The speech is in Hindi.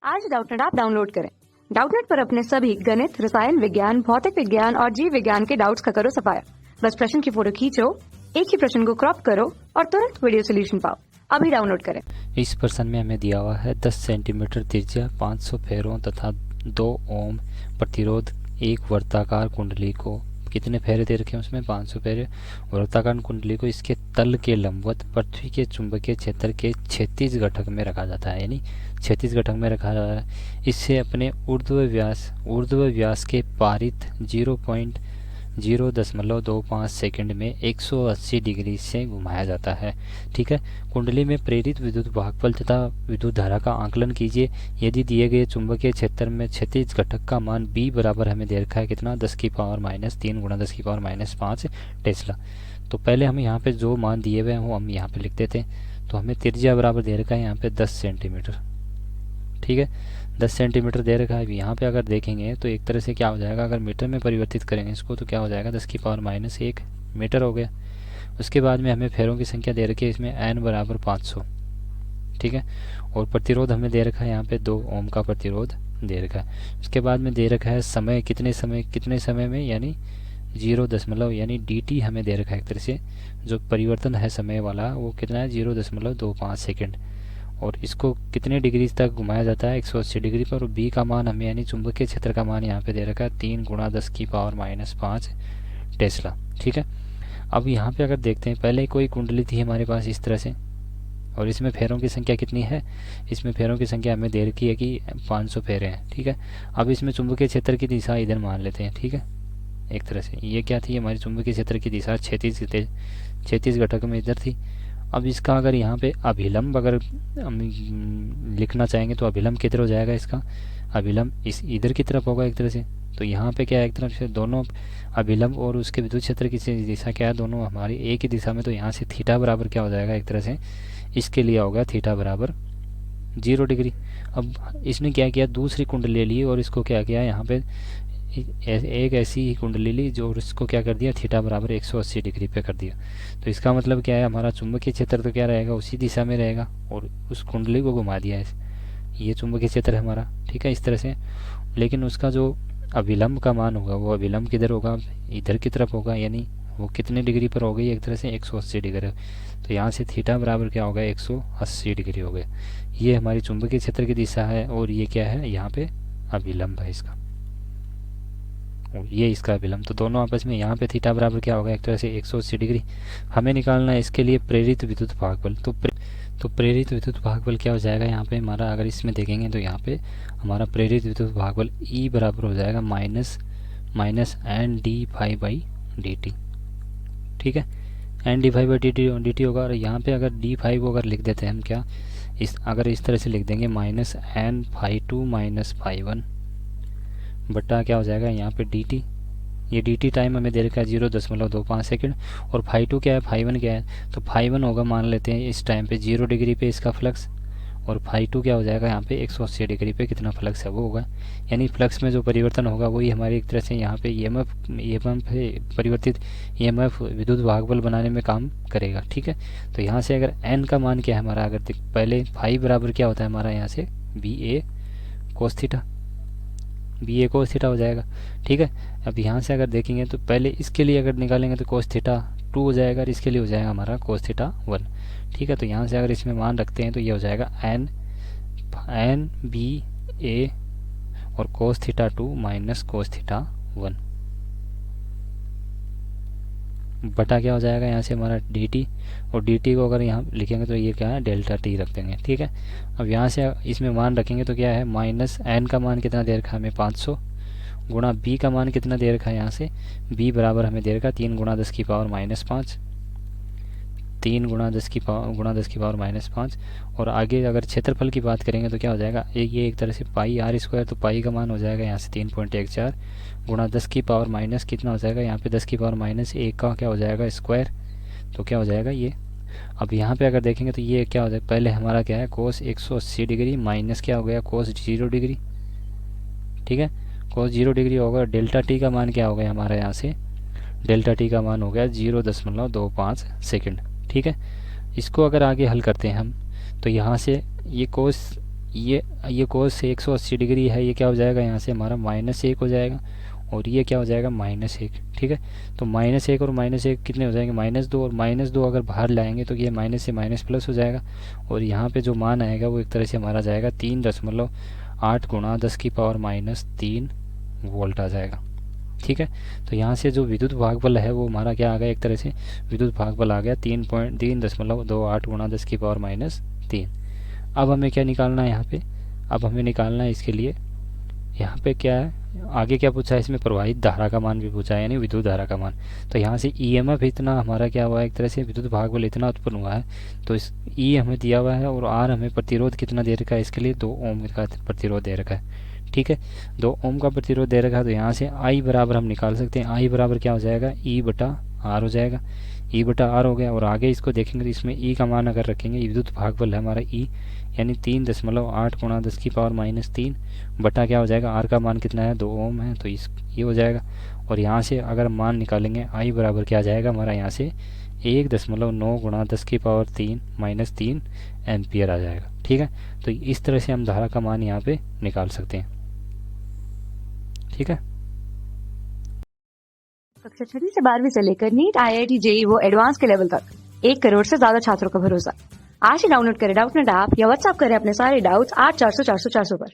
आज डाउटनेट ऐप डाउनलोड करें। डाउटनेट पर अपने सभी गणित, रसायन विज्ञान, भौतिक विज्ञान और जीव विज्ञान के डाउट्स का करो सफाया। बस प्रश्न की फोटो खींचो, एक ही प्रश्न को क्रॉप करो और तुरंत वीडियो सोल्यूशन पाओ। अभी डाउनलोड करें। इस प्रश्न में हमें दिया हुआ है 10 सेंटीमीटर त्रिज्या, 500 फेरों तथा 2 ओम प्रतिरोध एक वर्ताकार कुंडली को, कितने फेरे दे रखे हैं उसमें 500 फेरे, वर्ताकार कुंडली को इसके तल के लंबवत पृथ्वी के चुंबकीय क्षेत्र के क्षैतिज घटक में रखा जाता है, यानी क्षैतिज घटक में रखा जाता है। इससे अपने ऊर्ध्व व्यास के पारित 0.25 सेकंड में 180 डिग्री से घुमाया जाता है। ठीक है। कुंडली में प्रेरित विद्युत भागफल तथा विद्युत धारा का आकलन कीजिए। यदि दिए गए चुंबकीय क्षेत्र में क्षैतिज घटक का मान b बराबर हमें दे रखा है कितना, 10 की पावर -3 गुणा 10 की पावर -5 टेस्ला। तो पहले हम यहाँ पे जो मान दिए हुए हैं वो हम यहाँ पे लिख देते हैं। तो हमें त्रिज्या बराबर दे रखा है यहाँ पे 10 सेंटीमीटर। ठीक है, 10 सेंटीमीटर दे रखा है। यहाँ पे अगर देखेंगे तो एक तरह से क्या हो जाएगा, अगर मीटर में परिवर्तित करेंगे इसको तो क्या हो जाएगा, 10 की पावर -1 मीटर हो गया। उसके बाद में हमें फेरों की संख्या दे रखी है इसमें n बराबर 500। ठीक है, और प्रतिरोध हमें दे रखा है यहाँ पे 2 ओम का प्रतिरोध दे रखा है। उसके बाद में दे रखा है समय, कितने समय में, यानी 0 यानी dt हमें दे रखा है एक तरह से, जो परिवर्तन है समय वाला वो कितना है 0.25 सेकेंड। और इसको कितने डिग्री तक घुमाया जाता है, 180 डिग्री पर। और बी का मान हमें, यानी चुंबकीय क्षेत्र का मान यहाँ पे दे रखा है 3 गुणा 10 की पावर -5 टेस्ला। ठीक है, अब यहाँ पे अगर देखते हैं, पहले कोई कुंडली थी हमारे पास इस तरह से, और इसमें फेरों की संख्या कितनी है, इसमें फेरों की संख्या हमें दे रखी है कि 500 फेरे हैं। ठीक है, अब इसमें चुंबकीय क्षेत्र की दिशा इधर मान लेते हैं। ठीक है, एक तरह से ये क्या थी, हमारी चुंबकीय क्षेत्र की दिशा क्षैतिज घटक में इधर थी। अब इसका अगर यहाँ पे अभिलंब अगर हम लिखना चाहेंगे तो अभिलंब किधर हो जाएगा, इसका अभिलंब इस इधर की तरफ होगा एक तरह से। तो यहाँ पे क्या है, एक तरफ से दोनों अभिलंब और उसके विद्युत क्षेत्र की दिशा क्या है, दोनों हमारी एक ही दिशा में। तो यहाँ से थीटा बराबर क्या हो जाएगा, एक तरह से इसके लिए होगा थीटा बराबर 0 डिग्री। अब इसने क्या किया, दूसरी कुंडली ले ली और इसको क्या किया, यहाँ पे एक ऐसी ही कुंडली ली जो, इसको क्या कर दिया, थीटा बराबर 180 डिग्री पे कर दिया। तो इसका मतलब क्या है, हमारा चुंबकीय क्षेत्र तो क्या रहेगा, उसी दिशा में रहेगा, और उस कुंडली को घुमा दिया है। ये चुंबकीय क्षेत्र है हमारा। ठीक है, इस तरह से। लेकिन उसका जो अभिलंब का मान होगा, वो अभिलंब किधर होगा, इधर की तरफ होगा, यानी वो कितने डिग्री पर हो गई, एक तरह से 180 डिग्री। तो यहाँ से थीटा बराबर क्या होगा, 180 डिग्री हो गया। ये हमारी चुंबकीय क्षेत्र की दिशा है, और ये क्या है, यहाँ पे अभिलंब है इसका, ये इसका अभिलंब। तो दोनों आपस में यहाँ पे थीटा बराबर क्या होगा, एक तरह से 180 डिग्री। हमें निकालना है इसके लिए प्रेरित विद्युत भागबल। तो प्रेरित विद्युत भागबल क्या हो जाएगा यहाँ पे हमारा, अगर इसमें देखेंगे तो यहाँ पे हमारा प्रेरित विद्युत भागबल E बराबर हो जाएगा -n/d⁵/dt। ठीक है, n/d⁵/dt होगा। और यहाँ पे अगर d⁵ को अगर लिख देते हैं हम, क्या अगर इस तरह से लिख देंगे -n⁵2 -⁵1 बट्टा क्या हो जाएगा यहाँ पे dt। ये dt टाइम हमें दे रखा है 0.25 सेकंड। और ∅2 क्या है, ∅1 क्या है, तो ∅1 होगा, मान लेते हैं इस टाइम पे 0 डिग्री पे इसका फ्लक्स, और ∅2 क्या हो जाएगा यहाँ पे 180 डिग्री पे कितना फ्लक्स है वो होगा। यानी फ्लक्स में जो परिवर्तन होगा वही हमारी एक तरह से यहाँ पे EMF परिवर्तित EMF विद्युत भागबल बनाने में काम करेगा। ठीक है, तो यहाँ से अगर n का मान क्या है हमारा, अगर पहले फाई बराबर क्या होता है हमारा, यहाँ से BA cos theta, BA cos theta हो जाएगा। ठीक है, अब यहाँ से अगर देखेंगे तो पहले इसके लिए अगर निकालेंगे तो cos थीटा 2 हो जाएगा, और इसके लिए हो जाएगा हमारा cos थीटा 1। ठीक है, तो यहाँ से अगर इसमें मान रखते हैं तो ये हो जाएगा n BA और cos theta 2 minus cos theta 1 बटा क्या हो जाएगा यहाँ से हमारा dt। और dt को अगर यहाँ लिखेंगे तो ये क्या है, डेल्टा t रख देंगे। ठीक है, अब यहाँ से इसमें मान रखेंगे तो क्या है, -n का मान कितना दे रखा है हमें 500, गुणा b का मान कितना दे रखा है, यहाँ से b बराबर हमें दे रखा है 3 गुणा 10 की पावर -5, 3 गुणा 10 की पावर -5। और आगे अगर क्षेत्रफल की बात करेंगे तो क्या हो जाएगा, ये एक तरह से πr²। तो पाई का मान हो जाएगा यहाँ से 3.14 गुणा 10 की पावर माइनस कितना हो जाएगा, यहाँ पे 10 की पावर -1 का क्या हो जाएगा स्क्वायर। तो क्या हो जाएगा ये, अब यहाँ पे अगर देखेंगे तो ये क्या हो जाएगा, पहले हमारा क्या है cos 180 डिग्री माइनस क्या हो गया cos 0 डिग्री। ठीक है, cos 0 डिग्री होगा। डेल्टा टी का मान क्या हो गया हमारा, यहाँ से डेल्टा टी का मान हो गया 0.25 सेकेंड। ठीक है, इसको अगर आगे हल करते हैं हम तो यहाँ से ये cos ये कोस 180 डिग्री है, ये क्या हो जाएगा यहाँ से हमारा -1 हो जाएगा, और ये क्या हो जाएगा -1। ठीक है, तो -1 और -1 कितने हो जाएंगे, -2, और -2 अगर बाहर लाएंगे तो ये माइनस से माइनस प्लस हो जाएगा, और यहाँ पे जो मान आएगा वो एक तरह से हमारा जाएगा 3.8 गुणा 10⁻³ वोल्ट आ जाएगा। ठीक है, तो यहाँ से जो विद्युत भागबल है वो हमारा क्या आ गया, एक तरह से विद्युत भागबल आ गया 3.28 गुणा 10⁻³ अब हमें क्या निकालना है यहाँ पे, अब हमें निकालना है इसके लिए, यहाँ पे क्या है आगे क्या पूछा है, इसमें प्रवाहित धारा का मान भी पूछा है, यानी विद्युत धारा का मान। तो यहाँ से ईएमएफ इतना हमारा क्या हुआ है, एक तरह से विद्युत भागबल इतना उत्पन्न हुआ है, तो इस ई हमें दिया हुआ है, और आर हमें प्रतिरोध कितना दे रखा है, इसके लिए 2 ओम का प्रतिरोध दे रखा है। ठीक है, 2 ओम का प्रतिरोध दे रखा है, तो यहाँ से आई बराबर हम निकाल सकते हैं, आई बराबर क्या हो जाएगा, E/R हो जाएगा, E/R हो गया। और आगे इसको देखेंगे तो इसमें ई का मान अगर रखेंगे, विद्युत भागबल है हमारा ई, यानी 3.8 गुणा 10⁻³ बटा क्या हो जाएगा, आर का मान कितना है, 2 ओम है, तो ये हो जाएगा। और यहाँ से अगर मान निकालेंगे आई बराबर क्या आ जाएगा हमारा, यहाँ से 1.9 गुणा 10⁻³ एम्पियर आ जाएगा। ठीक है, तो इस तरह से हम धारा का मान यहाँ पे निकाल सकते हैं। ठीक है, कक्षा 6वीं से 12वीं से लेकर नीट, IIT, JEE वो एडवांस के लेवल तक 1 करोड़ से ज्यादा छात्रों का भरोसा। आज ही डाउनलोड करें डाउटनेट ऐप या व्हाट्सएप करें अपने सारे डाउट्स 8400 400 400 पर।